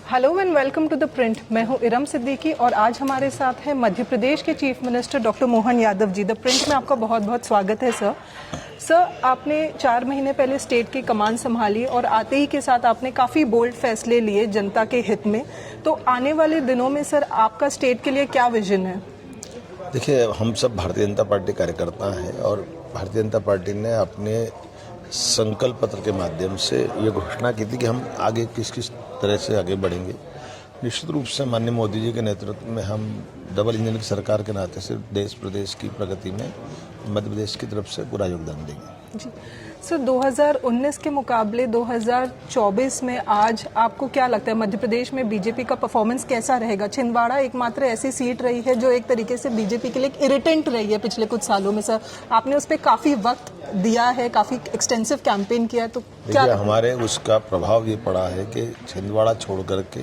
Hello and welcome to the print. मैं हूं इरम सिद्दीकी और आज हमारे साथ है मध्य प्रदेश के chief minister doctor Mohan Yadav ji. The print में आपका बहुत बहुत स्वागत है सर। सर, आपने 4 महीने पहले स्टेट की कमान संभाली और आते ही के साथ आपने काफ़ी बोल्ड फैसले लिए जनता के हित में। तो आने वाले दिनों में सर आपका स्टेट के लिए क्या विजन है? देखिए, हम सब भारतीय जनता पार्टी कार्यकर्ता हैं और भारतीय जनता पार्टी ने अपने संकल्प पत्र के माध्यम से ये घोषणा की थी कि हम आगे किस किस तरह से आगे बढ़ेंगे। निश्चित रूप से माननीय मोदी जी के नेतृत्व में हम डबल इंजन की सरकार के नाते से देश प्रदेश की प्रगति में मध्य प्रदेश की तरफ से पूरा योगदान देंगे। जी सर, 2019 के मुकाबले 2024 में आज आपको क्या लगता है मध्य प्रदेश में बीजेपी का परफॉर्मेंस कैसा रहेगा? छिंदवाड़ा एकमात्र ऐसी सीट रही है जो एक तरीके से बीजेपी के लिए एक इरिटेंट रही है पिछले कुछ सालों में। सर, आपने उस पर काफ़ी वक्त दिया है, काफ़ी एक्सटेंसिव कैंपेन किया है, तो क्या हमारे उसका प्रभाव ये पड़ा है कि छिंदवाड़ा छोड़ करके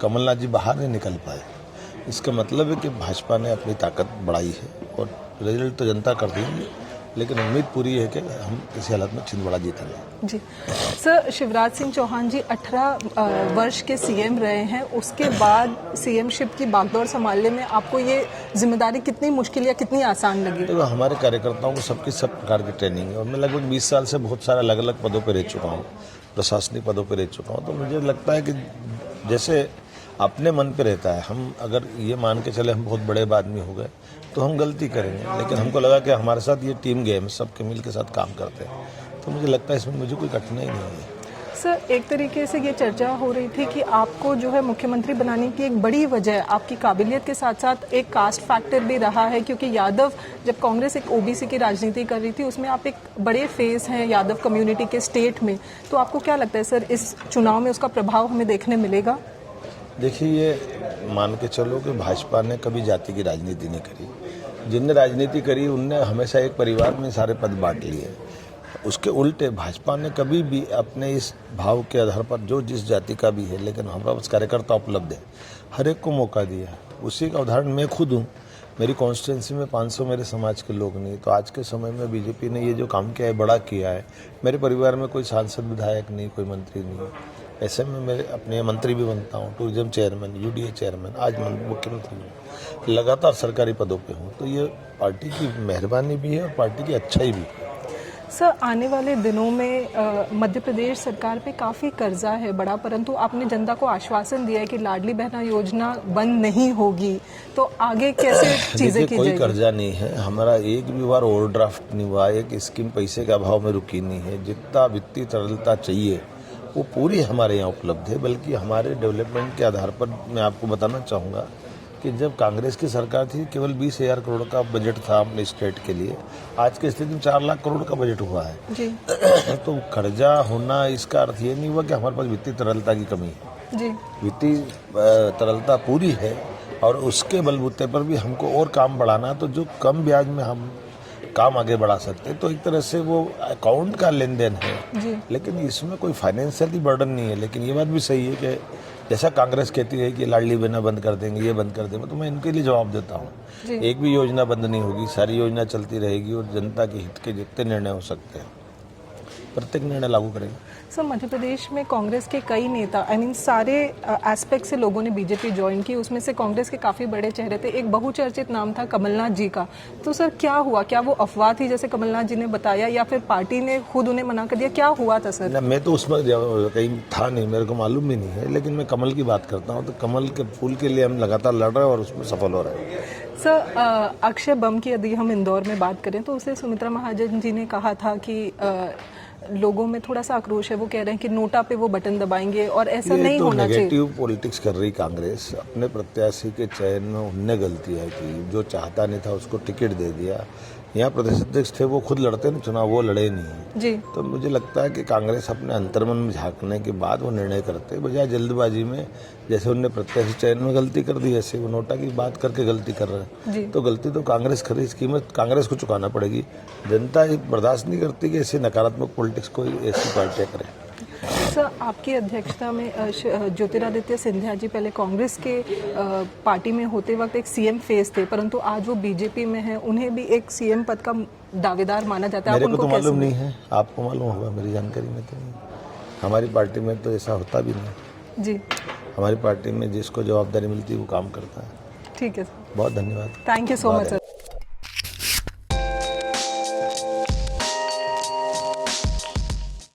कमलनाथ जी बाहर नहीं निकल पाए। इसका मतलब है कि भाजपा ने अपनी ताकत बढ़ाई है और रिजल्ट तो जनता कर देंगे, लेकिन उम्मीद पूरी है कि हम इसी हालत में छिंदवाड़ा जीतेंगे। जी सर, शिवराज सिंह चौहान जी 18 वर्ष के सीएम रहे हैं। उसके बाद सीएमशिप की बागडोर संभालने में आपको ये जिम्मेदारी कितनी मुश्किल या कितनी आसान लगी? तो हमारे कार्यकर्ताओं को सबकी सब प्रकार की ट्रेनिंग है और मैं लगभग 20 साल से बहुत सारे अलग अलग पदों पर रह चुका हूँ, प्रशासनिक पदों पर रह चुका हूँ। तो मुझे लगता है कि जैसे अपने मन पे रहता है, हम अगर ये मान के चले हम बहुत बड़े आदमी हो गए तो हम गलती करेंगे, लेकिन हमको लगा कि हमारे साथ ये टीम गेम सबके मिल के साथ काम करते हैं, तो मुझे लगता है इसमें मुझे कोई कठिनाई नहीं है। सर, एक तरीके से ये चर्चा हो रही थी कि आपको जो है मुख्यमंत्री बनाने की एक बड़ी वजह आपकी काबिलियत के साथ साथ एक कास्ट फैक्टर भी रहा है, क्योंकि यादव जब कांग्रेस एक ओबीसी की राजनीति कर रही थी उसमें आप एक बड़े फेस हैं यादव कम्युनिटी के स्टेट में। तो आपको क्या लगता है सर, इस चुनाव में उसका प्रभाव हमें देखने मिलेगा? देखिए, ये मान के चलो कि भाजपा ने कभी जाति की राजनीति नहीं करी। जिनने राजनीति करी उनने हमेशा एक परिवार में सारे पद बांट लिए। उसके उल्टे भाजपा ने कभी भी अपने इस भाव के आधार पर जो जिस जाति का भी है, लेकिन हमारा पास कार्यकर्ता उपलब्ध है, हर एक को मौका दिया। उसी का उदाहरण मैं खुद हूँ। मेरी कॉन्स्टिट्यूंसी में 500 मेरे समाज के लोग नहीं, तो आज के समय में बीजेपी ने ये जो काम किया है बड़ा किया है। मेरे परिवार में कोई सांसद विधायक नहीं, कोई मंत्री नहीं, ऐसे में मैं अपने मंत्री भी बनता हूँ, टूरिज्म चेयरमैन, यूडीए चेयरमैन, आज मुख्यमंत्री हूँ, लगातार सरकारी पदों पे हूँ। तो ये पार्टी की मेहरबानी भी है और पार्टी की अच्छाई भी है। सर, आने वाले दिनों में मध्य प्रदेश सरकार पे काफ़ी कर्जा है बड़ा, परंतु आपने जनता को आश्वासन दिया है कि लाडली बहना योजना बंद नहीं होगी। तो आगे कैसे चीज़ें की कोई जाएगी? कर्जा नहीं है हमारा, एक भी बार ओवरड्राफ्ट नहीं हुआ, एक स्कीम पैसे के अभाव में रुकी नहीं है। जितना वित्तीय तरलता चाहिए वो पूरी हमारे यहाँ उपलब्ध है। बल्कि हमारे डेवलपमेंट के आधार पर मैं आपको बताना चाहूँगा कि जब कांग्रेस की सरकार थी केवल 20,000 करोड़ का बजट था अपने स्टेट के लिए, आज की स्थिति में 4 लाख करोड़ का बजट हुआ है जी। तो कर्जा होना इसका अर्थ ये नहीं हुआ कि हमारे पास वित्तीय तरलता की कमी है। जी, वित्तीय तरलता पूरी है और उसके बलबूते पर भी हमको और काम बढ़ाना, तो जो कम ब्याज में हम काम आगे बढ़ा सकते हैं। तो एक तरह से वो अकाउंट का लेन देन है, लेकिन इसमें कोई फाइनेंशियली बर्डन नहीं है। लेकिन ये बात भी सही है कि जैसा कांग्रेस कहती है कि लाडली बहना बंद कर देंगे, ये बंद कर देंगे, तो मैं इनके लिए जवाब देता हूँ, एक भी योजना बंद नहीं होगी, सारी योजना चलती रहेगी और जनता के हित के जितने निर्णय हो सकते हैं प्रत्येक निर्णय लागू करेंगे। सर, मध्य प्रदेश में कांग्रेस के कई नेता सारे एस्पेक्ट से लोगों ने बीजेपी ज्वाइन की, उसमें से कांग्रेस के काफ़ी बड़े चेहरे थे। एक बहुचर्चित नाम था कमलनाथ जी का। तो सर, क्या हुआ? क्या वो अफवाह थी जैसे कमलनाथ जी ने बताया, या फिर पार्टी ने खुद उन्हें मना कर दिया? क्या हुआ था सर? मैं तो उसमें कहीं था नहीं, मेरे को मालूम भी नहीं है, लेकिन मैं कमल की बात करता हूँ। तो कमल के फूल के लिए हम लगातार लड़ रहे हैं और उसमें सफल हो रहे हैं। सर, अक्षय बम की यदि हम इंदौर में बात करें तो उसे सुमित्रा महाजन जी ने कहा था कि लोगों में थोड़ा सा आक्रोश है, वो कह रहे हैं कि नोटा पे वो बटन दबाएंगे और ऐसा नहीं होना चाहिए। नेगेटिव पॉलिटिक्स कर रही कांग्रेस। अपने प्रत्याशी के चयन में उनने गलतियाँ की, जो चाहता नहीं था उसको टिकट दे दिया। यहाँ प्रदेश अध्यक्ष थे, वो खुद लड़ते ना चुनाव, वो लड़े नहीं जी। तो मुझे लगता है कि कांग्रेस अपने अंतर्मन में झांकने के बाद वो निर्णय करते, बजाय जल्दबाजी में। जैसे उनने प्रत्याशी चयन में गलती कर दी, ऐसे वो नोटा की बात करके गलती कर रहे हैं। तो गलती तो कांग्रेस कर रही, इसकी कीमत कांग्रेस को चुकाना पड़ेगी। जनता बर्दाश्त नहीं करती कि ऐसी नकारात्मक पॉलिटिक्स कोई ऐसी पार्टियाँ करें। सर, आपकी अध्यक्षता में ज्योतिरादित्य सिंधिया जी पहले कांग्रेस के पार्टी में होते वक्त एक सीएम फेस थे, परंतु आज वो बीजेपी में हैं, उन्हें भी एक सीएम पद का दावेदार माना जाता है। मेरे को तो मालूम नहीं है, आपको मालूम होगा, मेरी जानकारी में तो नहीं। हमारी पार्टी में तो ऐसा होता भी नहीं। जी। हमारी पार्टी में जिसको जवाबदारी मिलती है वो काम करता है। ठीक है सर, बहुत धन्यवाद। Thank you so much sir.